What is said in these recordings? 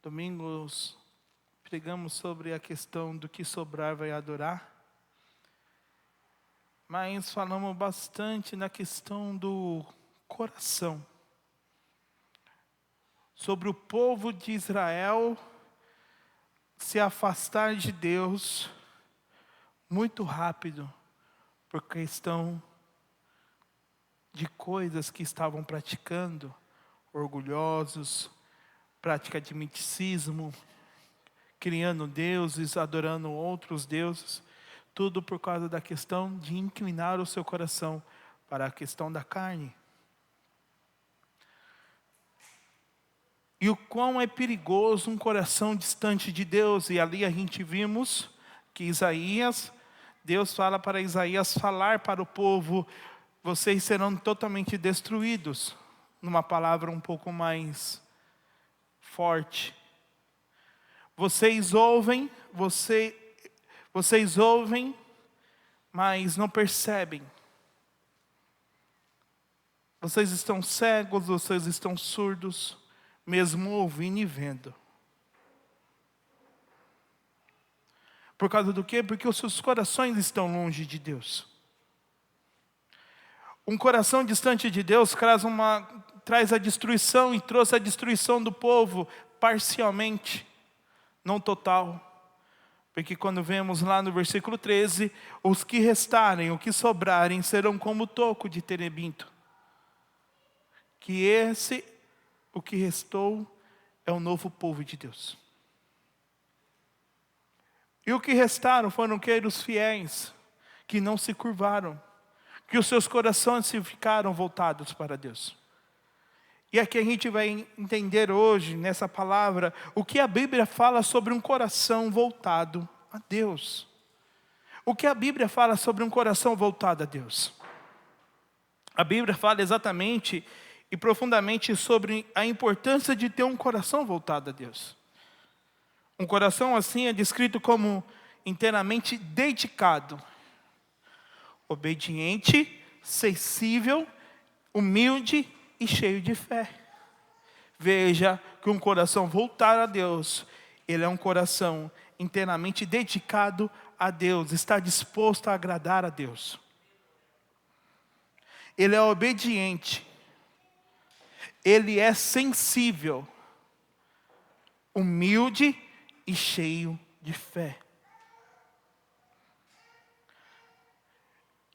Domingos pregamos sobre a questão do que sobrar vai adorar. Mas falamos bastante na questão do coração. Sobre o povo de Israel se afastar de Deus muito rápido, por questão de coisas que estavam praticando, orgulhosos, prática de misticismo, criando deuses, adorando outros deuses, tudo por causa da questão de inclinar o seu coração para a questão da carne. E o quão é perigoso um coração distante de Deus. E ali a gente vimos que Deus fala para Isaías falar para o povo: vocês serão totalmente destruídos. Numa palavra um pouco mais forte. Vocês ouvem, mas não percebem. Vocês estão cegos, vocês estão surdos, mesmo ouvindo e vendo. Por causa do quê? Porque os seus corações estão longe de Deus. Um coração distante de Deus traz a destruição, e trouxe a destruição do povo parcialmente, não total. Porque quando vemos lá no versículo 13, os que restarem, o que sobrarem, serão como o toco de terebinto. O que restou, é o novo povo de Deus. E o que restaram foram os fiéis, que não se curvaram, que os seus corações se ficaram voltados para Deus. E aqui a gente vai entender hoje, nessa palavra, o que a Bíblia fala sobre um coração voltado a Deus. O que a Bíblia fala sobre um coração voltado a Deus? A Bíblia fala exatamente e profundamente sobre a importância de ter um coração voltado a Deus. Um coração assim é descrito como inteiramente dedicado, obediente, sensível, humilde e cheio de fé. Veja que um coração voltado a Deus, ele é um coração inteiramente dedicado a Deus, está disposto a agradar a Deus. Ele é obediente, ele é sensível, humilde e cheio de fé.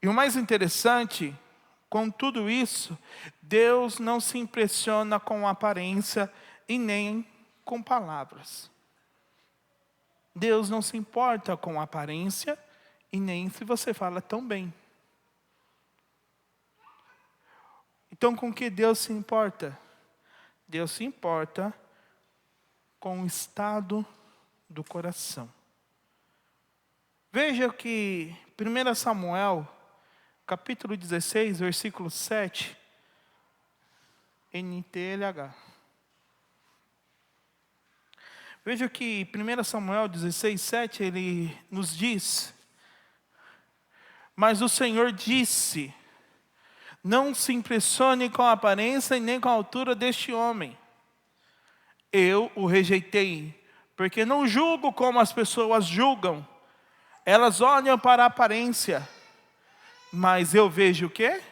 E o mais interessante, com tudo isso, Deus não se impressiona com aparência e nem com palavras. Deus não se importa com aparência e nem se você fala tão bem. Então, com que Deus se importa? Deus se importa com o estado do coração. Veja que 1 Samuel, capítulo 16, versículo 7, NTLH. Veja que 1 Samuel 16, 7, ele nos diz: mas o Senhor disse: não se impressione com a aparência e nem com a altura deste homem. Eu o rejeitei, porque não julgo como as pessoas julgam. Elas olham para a aparência, mas eu vejo o quê?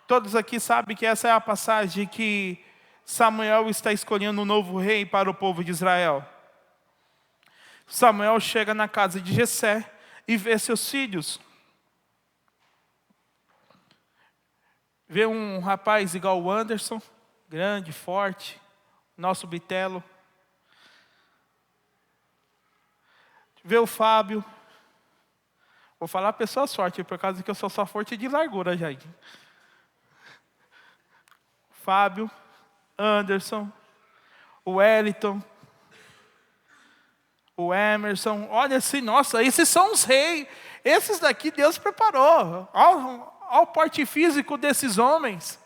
Todos aqui sabem que essa é a passagem que Samuel está escolhendo um novo rei para o povo de Israel. Samuel chega na casa de Jessé e vê seus filhos. Vê um rapaz igual o Anderson, grande, forte, nosso bitelo. Vê o Fábio. Vou falar pessoas fortes, por causa que eu sou só forte de largura, já. Fábio, Anderson, o Wellington, o Emerson. Olha assim, nossa, esses são os reis. Esses daqui Deus preparou. Olha o porte físico desses homens.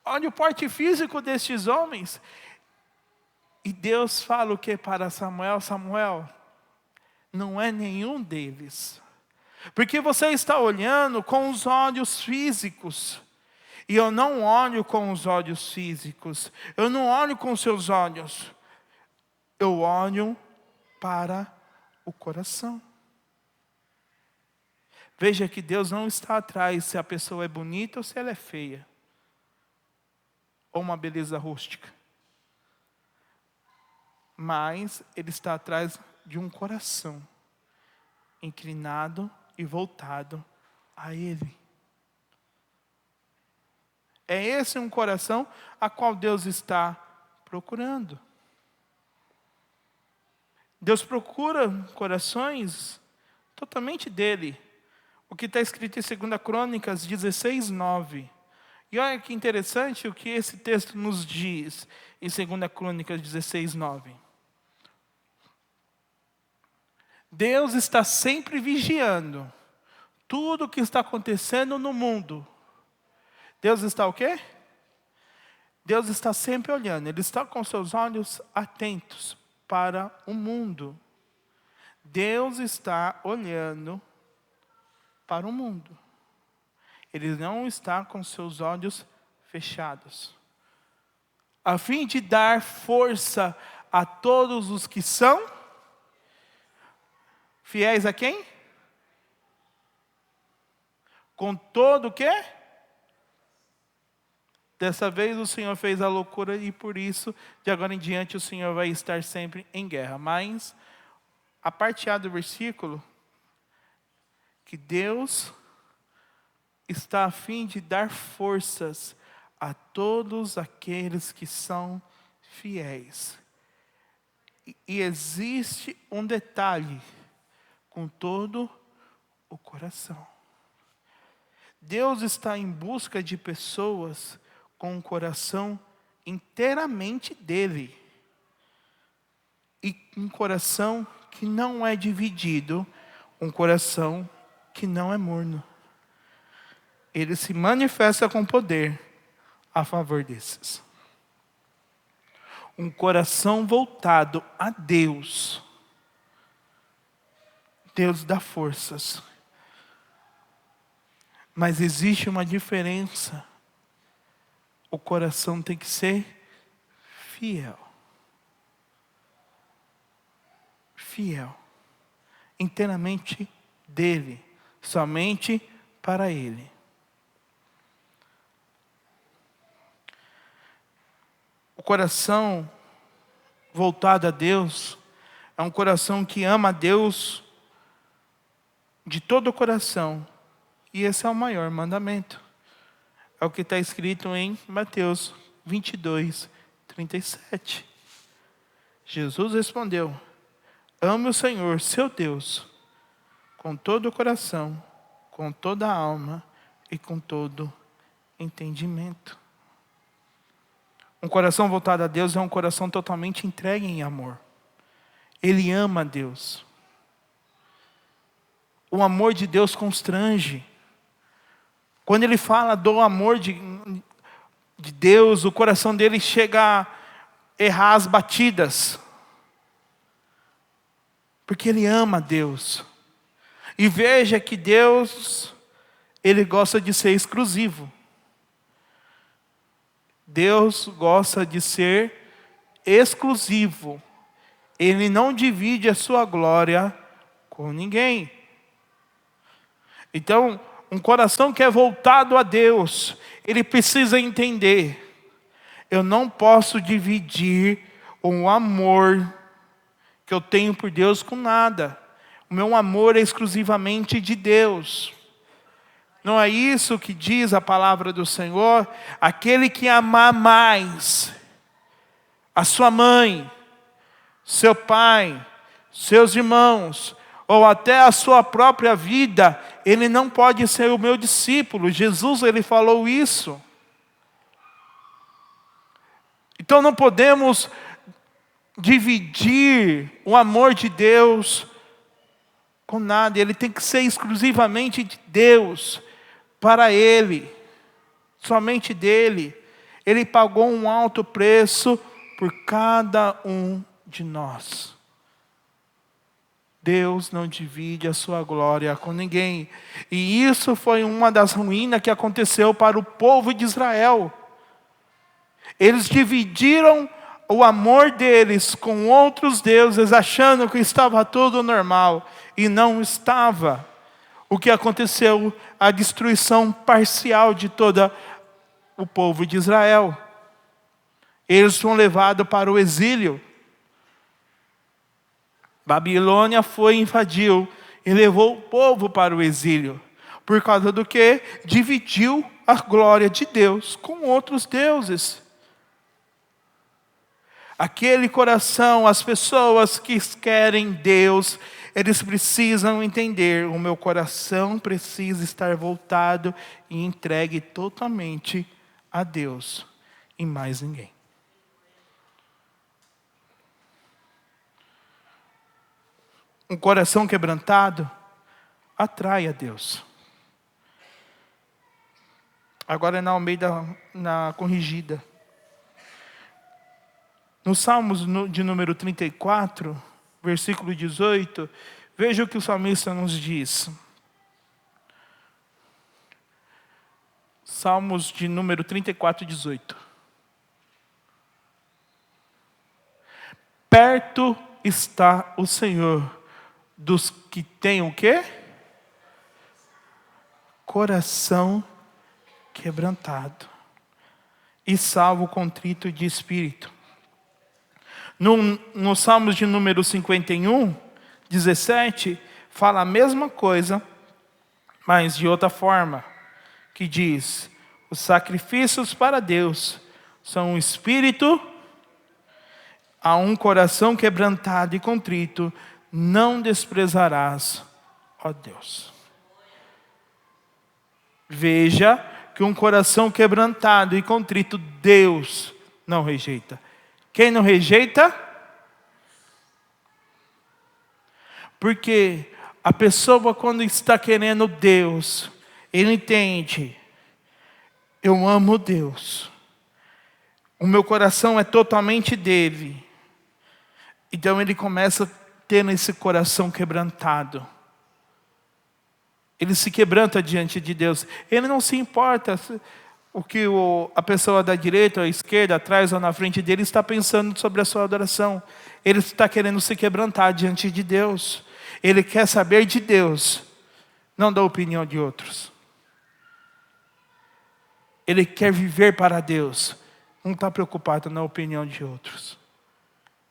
Olha o porte físico destes homens. E Deus fala o que para Samuel? Samuel, não é nenhum deles. Porque você está olhando com os olhos físicos. E eu não olho com os olhos físicos. Eu não olho com os seus olhos. Eu olho para o coração. Veja que Deus não está atrás se a pessoa é bonita ou se ela é feia. Ou uma beleza rústica. Mas Ele está atrás de um coração inclinado e voltado a Ele. É esse um coração a qual Deus está procurando. Deus procura corações totalmente dele. O que está escrito em 2 Crônicas 16, 9. E olha que interessante o que esse texto nos diz em 2 Crônicas 16, 9. Deus está sempre vigiando tudo o que está acontecendo no mundo. Deus está o quê? Deus está sempre olhando. Ele está com seus olhos atentos para o mundo. Deus está olhando para o mundo. Ele não está com seus olhos fechados. A fim de dar força a todos os que são fiéis a quem? Com todo o quê? Dessa vez o Senhor fez a loucura e por isso, de agora em diante, o Senhor vai estar sempre em guerra. Mas, a parte A do versículo, que Deus está a fim de dar forças a todos aqueles que são fiéis. E existe um detalhe, com todo o coração. Deus está em busca de pessoas com o coração inteiramente dele. E um coração que não é dividido, um coração que não é morno. Ele se manifesta com poder a favor desses. Um coração voltado a Deus. Deus dá forças. Mas existe uma diferença. O coração tem que ser fiel. Fiel. Inteiramente dele. Somente para ele. O coração voltado a Deus é um coração que ama a Deus de todo o coração. E esse é o maior mandamento. É o que está escrito em Mateus 22, 37. Jesus respondeu: ame o Senhor, seu Deus, com todo o coração, com toda a alma e com todo entendimento. Um coração voltado a Deus é um coração totalmente entregue em amor. Ele ama a Deus. O amor de Deus constrange. Quando ele fala do amor de Deus, o coração dele chega a errar as batidas. Porque ele ama a Deus. E veja que Deus, ele gosta de ser exclusivo. Deus gosta de ser exclusivo. Ele não divide a sua glória com ninguém. Então, um coração que é voltado a Deus, ele precisa entender: eu não posso dividir o amor que eu tenho por Deus com nada. O meu amor é exclusivamente de Deus. Não é isso que diz a palavra do Senhor? Aquele que amar mais a sua mãe, seu pai, seus irmãos, ou até a sua própria vida, ele não pode ser o meu discípulo. Jesus, ele falou isso. Então não podemos dividir o amor de Deus com nada. Ele tem que ser exclusivamente de Deus, para Ele, somente dele. Ele pagou um alto preço por cada um de nós. Deus não divide a sua glória com ninguém. E isso foi uma das ruínas que aconteceu para o povo de Israel. Eles dividiram o amor deles com outros deuses, achando que estava tudo normal. E não estava. O que aconteceu? A destruição parcial de todo o povo de Israel. Eles foram levados para o exílio. Babilônia foi, invadiu e levou o povo para o exílio. Por causa do que? Dividiu a glória de Deus com outros deuses. Aquele coração, as pessoas que querem Deus, eles precisam entender, o meu coração precisa estar voltado e entregue totalmente a Deus e mais ninguém. Um coração quebrantado atrai a Deus. Agora é na Almeida, na corrigida. No Salmos de número 34, versículo 18, veja o que o salmista nos diz. Salmos de número 34, 18. Perto está o Senhor dos que têm o quê? Coração quebrantado e salvo contrito de espírito. No Salmos de número 51, 17, fala a mesma coisa, mas de outra forma, que diz: os sacrifícios para Deus são um espírito, a um coração quebrantado e contrito, não desprezarás, ó Deus. Veja que um coração quebrantado e contrito, Deus não rejeita. Quem não rejeita? Porque a pessoa, quando está querendo Deus, ele entende: eu amo Deus, o meu coração é totalmente dele. Então ele começa tendo esse coração quebrantado. Ele se quebranta diante de Deus. Ele não se importa o que a pessoa da direita ou à esquerda, atrás ou na frente dele, está pensando sobre a sua adoração. Ele está querendo se quebrantar diante de Deus. Ele quer saber de Deus, não da opinião de outros. Ele quer viver para Deus, não está preocupado na opinião de outros.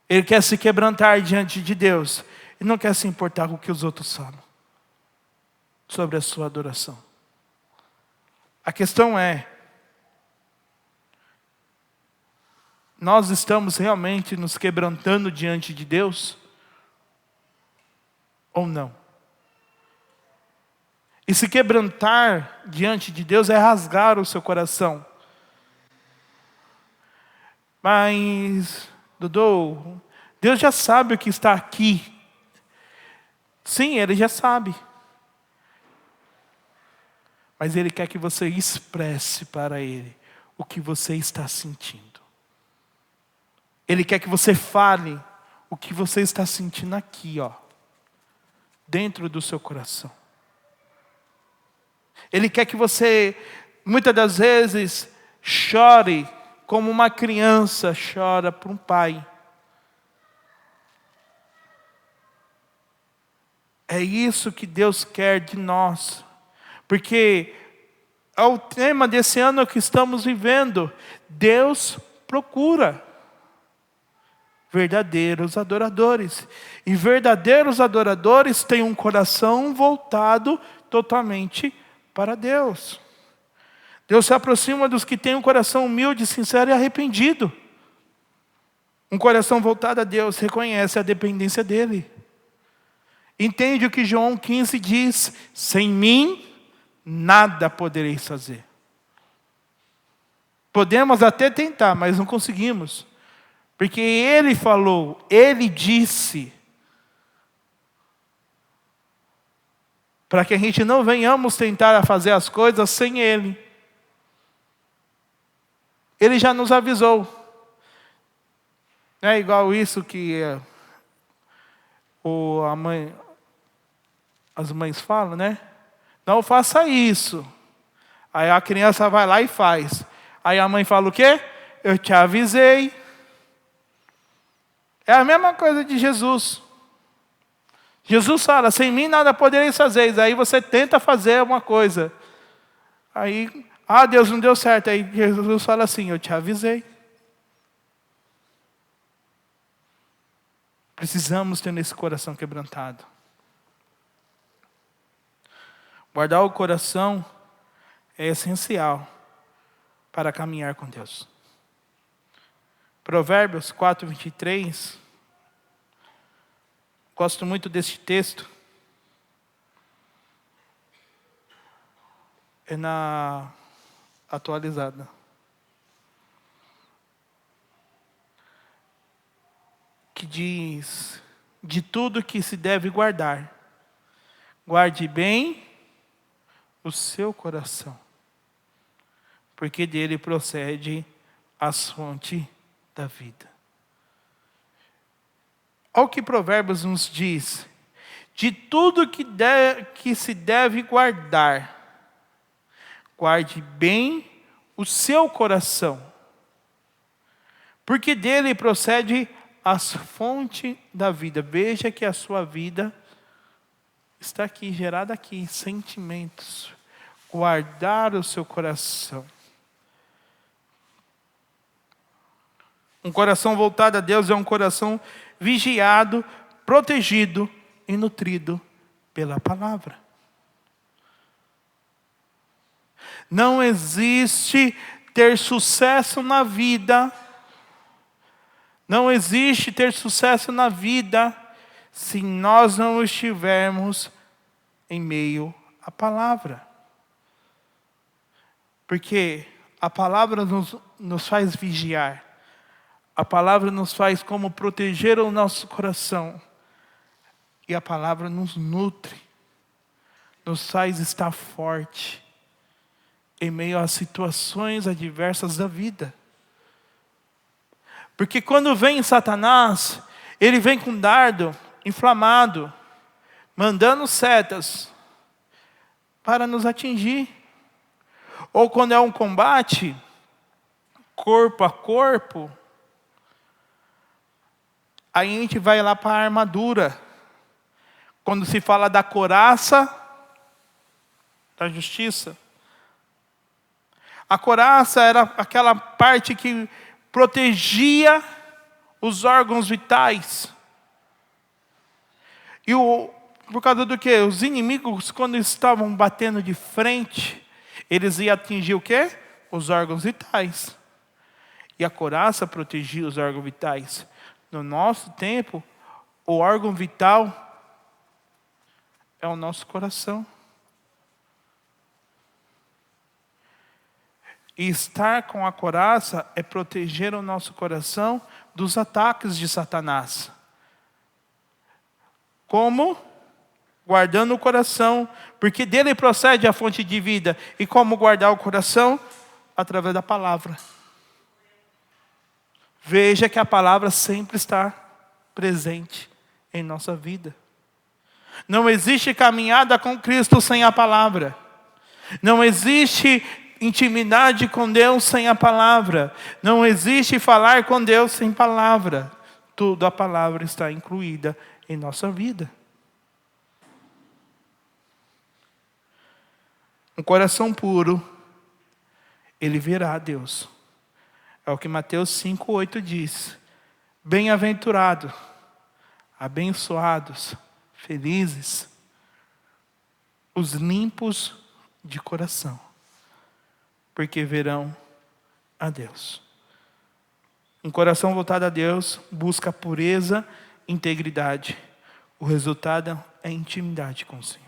Ele quer se quebrantar diante de Deus e não quer se importar com o que os outros falam sobre a sua adoração. A questão é: nós estamos realmente nos quebrantando diante de Deus? Ou não? E se quebrantar diante de Deus é rasgar o seu coração. Mas, Dudu, Deus já sabe o que está aqui. Sim, Ele já sabe. Mas Ele quer que você expresse para Ele o que você está sentindo. Ele quer que você fale o que você está sentindo aqui, ó, dentro do seu coração. Ele quer que você, muitas das vezes, chore como uma criança chora por um pai. É isso que Deus quer de nós. Porque é o tema desse ano que estamos vivendo. Deus procura verdadeiros adoradores. E verdadeiros adoradores têm um coração voltado totalmente para Deus. Deus se aproxima dos que têm um coração humilde, sincero e arrependido. Um coração voltado a Deus reconhece a dependência dEle. Entende o que João 15 diz: sem mim, nada podereis fazer. Podemos até tentar, mas não conseguimos. Porque Ele falou, Ele disse, para que a gente não venhamos tentar a fazer as coisas sem Ele. Ele já nos avisou. Não é igual isso que ou a mãe, as mães falam, né? Não faça isso. Aí a criança vai lá e faz. Aí a mãe fala o quê? Eu te avisei. É a mesma coisa de Jesus. Jesus fala, sem mim nada podereis fazer. Aí você tenta fazer uma coisa. Aí, Deus, não deu certo. Aí Jesus fala assim, eu te avisei. Precisamos ter esse coração quebrantado. Guardar o coração é essencial para caminhar com Deus. Provérbios 4:23. Gosto muito deste texto. É na atualizada. Que diz, de tudo que se deve guardar, guarde bem o seu coração, porque dele procede a fonte da vida. Olha o que Provérbios nos diz, de tudo que se deve guardar, guarde bem o seu coração, porque dele procede a fonte da vida. Veja que a sua vida está aqui, gerada aqui, sentimentos. Guardar o seu coração. Um coração voltado a Deus é um coração vigiado, protegido e nutrido pela palavra. Não existe ter sucesso na vida. Não existe ter sucesso na vida se nós não estivermos em meio à palavra. Porque a palavra nos faz vigiar. A palavra nos faz como proteger o nosso coração. E a palavra nos nutre. Nos faz estar forte em meio às situações adversas da vida. Porque quando vem Satanás, ele vem com dardo inflamado, mandando setas para nos atingir. Ou quando é um combate, corpo a corpo, aí a gente vai lá para a armadura. Quando se fala da couraça da justiça. A couraça era aquela parte que protegia os órgãos vitais. E por causa do quê? Os inimigos, quando estavam batendo de frente, eles iam atingir o quê? Os órgãos vitais. E a couraça protegia os órgãos vitais. No nosso tempo, o órgão vital é o nosso coração. E estar com a couraça é proteger o nosso coração dos ataques de Satanás. Como? Guardando o coração, porque dele procede a fonte de vida. E como guardar o coração? Através da palavra. Veja que a palavra sempre está presente em nossa vida. Não existe caminhada com Cristo sem a palavra. Não existe intimidade com Deus sem a palavra. Não existe falar com Deus sem palavra. Tudo a palavra está incluída em nossa vida. Um coração puro, ele verá a Deus. É o que Mateus 5:8 diz. Bem-aventurado, abençoados, felizes, os limpos de coração, porque verão a Deus. Um coração voltado a Deus busca pureza, integridade. O resultado é intimidade com o Senhor.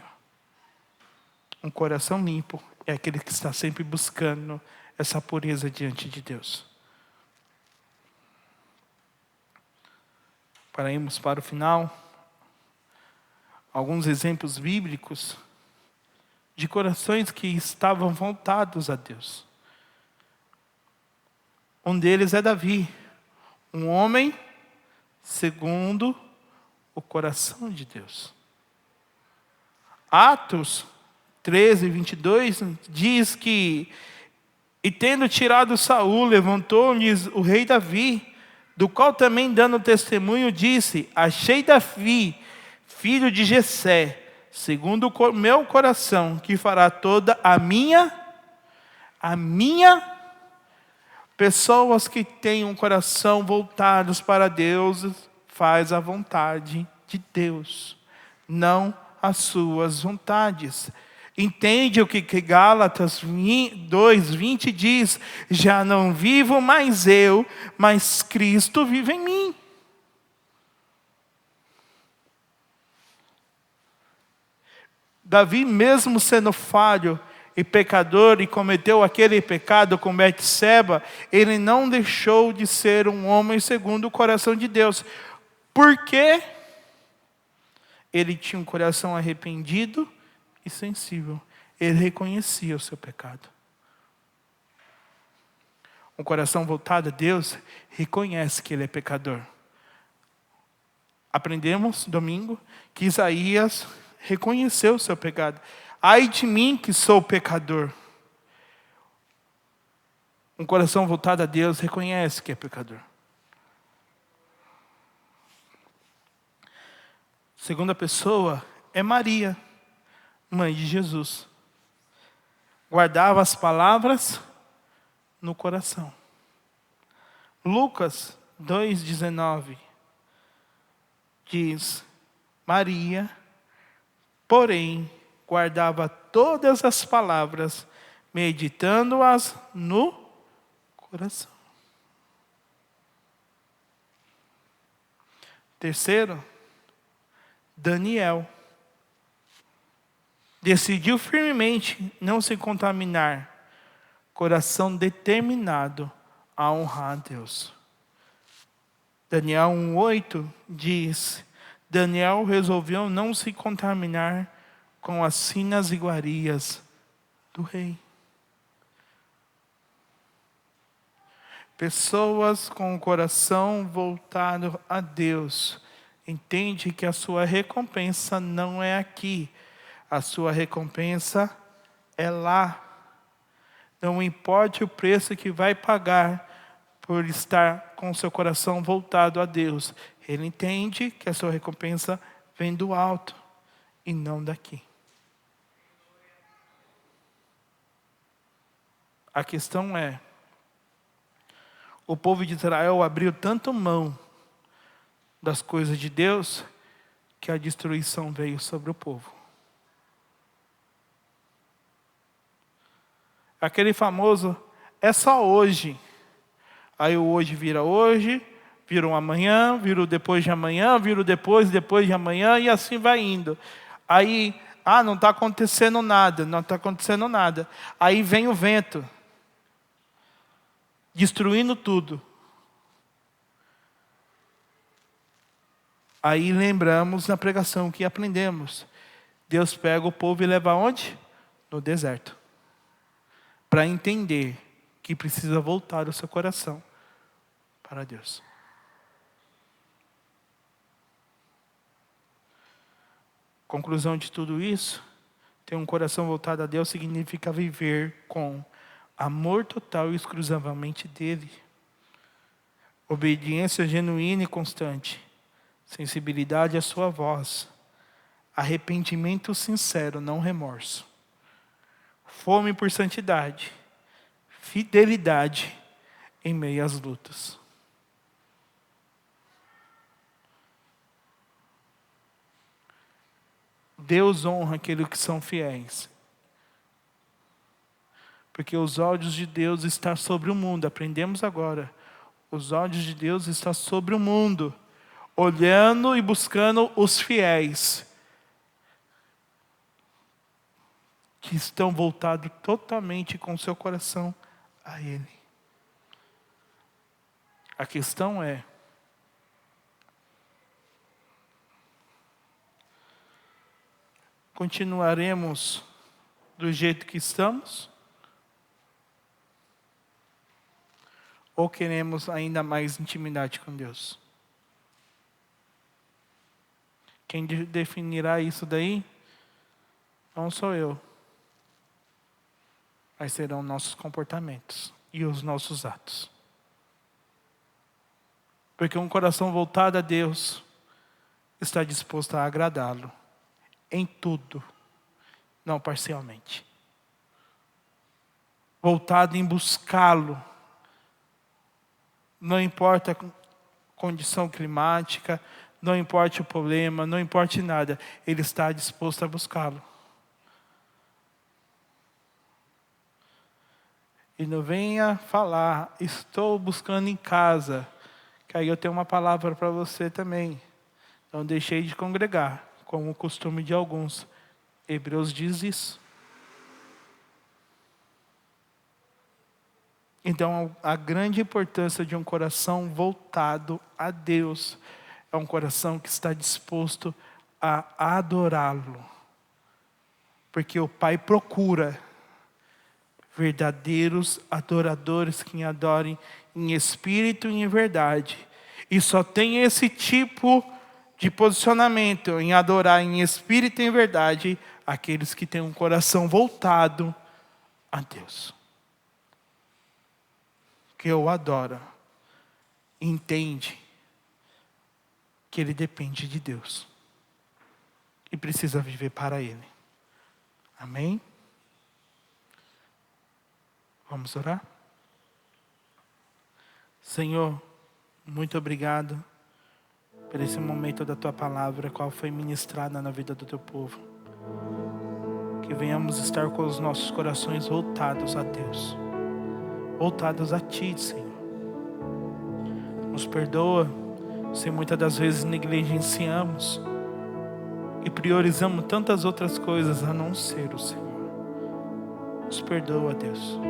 Um coração limpo é aquele que está sempre buscando essa pureza diante de Deus. Para irmos para o final, alguns exemplos bíblicos de corações que estavam voltados a Deus. Um deles é Davi, um homem segundo o coração de Deus. Atos 13, 22 diz que, e tendo tirado Saul, levantou-lhes o rei Davi, do qual também dando testemunho disse: achei Davi, filho de Jessé, segundo o meu coração, que fará toda a minha. Pessoas que têm um coração voltados para Deus, faz a vontade de Deus, não as suas vontades. Entende o que Gálatas 2:20 diz? Já não vivo mais eu, mas Cristo vive em mim. Davi, mesmo sendo falho e pecador, e cometeu aquele pecado com Betseba, ele não deixou de ser um homem segundo o coração de Deus. Por quê? Ele tinha um coração arrependido e sensível. Ele reconhecia o seu pecado. Um coração voltado a Deus reconhece que ele é pecador. Aprendemos domingo que Isaías reconheceu o seu pecado. Ai de mim que sou pecador. Um coração voltado a Deus reconhece que é pecador. Segunda pessoa é Maria, mãe de Jesus. Guardava as palavras no coração. Lucas 2,19 diz: Maria, porém, guardava todas as palavras, meditando-as no coração. Terceiro, Daniel. Decidiu firmemente não se contaminar, coração determinado a honrar a Deus. Daniel 1:8 diz: Daniel resolveu não se contaminar com as finas iguarias do rei. Pessoas com o coração voltado a Deus entende que a sua recompensa não é aqui, a sua recompensa é lá. Não importa o preço que vai pagar por estar com o seu coração voltado a Deus. Ele entende que a sua recompensa vem do alto e não daqui. A questão é, o povo de Israel abriu tanto mão das coisas de Deus que a destruição veio sobre o povo. Aquele famoso, é só hoje. Aí o hoje, vira um amanhã, vira o depois de amanhã, vira o depois de amanhã, e assim vai indo. Aí, não está acontecendo nada. Aí vem o vento, destruindo tudo. Aí lembramos na pregação que aprendemos. Deus pega o povo e leva aonde? No deserto. Para entender que precisa voltar o seu coração para Deus. Conclusão de tudo isso, ter um coração voltado a Deus significa viver com amor total e exclusivamente dele. Obediência genuína e constante. Sensibilidade à sua voz. Arrependimento sincero, não remorso. Fome por santidade. Fidelidade em meio às lutas. Deus honra aqueles que são fiéis. Porque os olhos de Deus estão sobre o mundo. Aprendemos agora. Os olhos de Deus estão sobre o mundo. Olhando e buscando os fiéis. Que estão voltados totalmente com seu coração a Ele. A questão é, continuaremos do jeito que estamos? Ou queremos ainda mais intimidade com Deus? Quem definirá isso daí não sou eu, mas serão nossos comportamentos e os nossos atos. Porque um coração voltado a Deus está disposto a agradá-lo em tudo, não parcialmente. Voltado em buscá-lo, não importa a condição climática, não importa o problema, não importa nada, ele está disposto a buscá-lo. E não venha falar, estou buscando em casa, que aí eu tenho uma palavra para você também. Não deixei de congregar, como o costume de alguns. Hebreus diz isso. Então, a grande importância de um coração voltado a Deus é um coração que está disposto a adorá-lo. Porque o Pai procura verdadeiros adoradores que adorem em espírito e em verdade. E só tem esse tipo de posicionamento em adorar em espírito e em verdade aqueles que têm um coração voltado a Deus. Que o adora, entende que ele depende de Deus e precisa viver para Ele. Amém? Vamos orar? Senhor, muito obrigado por esse momento da Tua palavra, qual foi ministrada na vida do Teu povo. Que venhamos estar com os nossos corações voltados a Deus, voltados a Ti, Senhor. Nos perdoa se muitas das vezes negligenciamos e priorizamos tantas outras coisas a não ser o Senhor. Nos perdoa, Deus.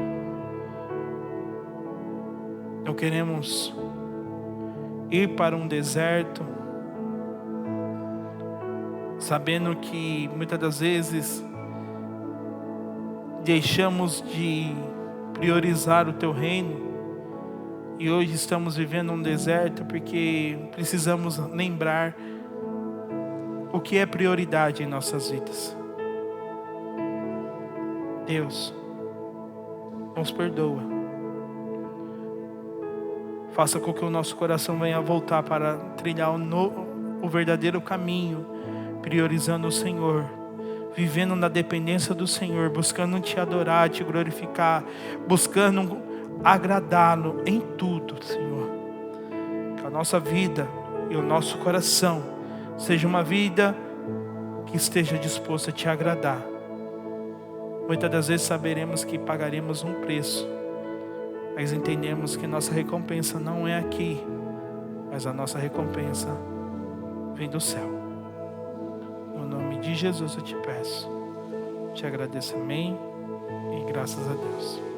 Não queremos ir para um deserto sabendo que muitas das vezes deixamos de priorizar o Teu reino e hoje estamos vivendo um deserto porque precisamos lembrar o que é prioridade em nossas vidas. Deus, nos perdoa. Faça com que o nosso coração venha voltar para trilhar o verdadeiro caminho, priorizando o Senhor, vivendo na dependência do Senhor, buscando Te adorar, Te glorificar, buscando agradá-lo em tudo, Senhor. Que a nossa vida e o nosso coração seja uma vida que esteja disposta a Te agradar. Muitas das vezes saberemos que pagaremos um preço, mas entendemos que nossa recompensa não é aqui, mas a nossa recompensa vem do céu. No nome de Jesus eu Te peço, Te agradeço, amém, e graças a Deus.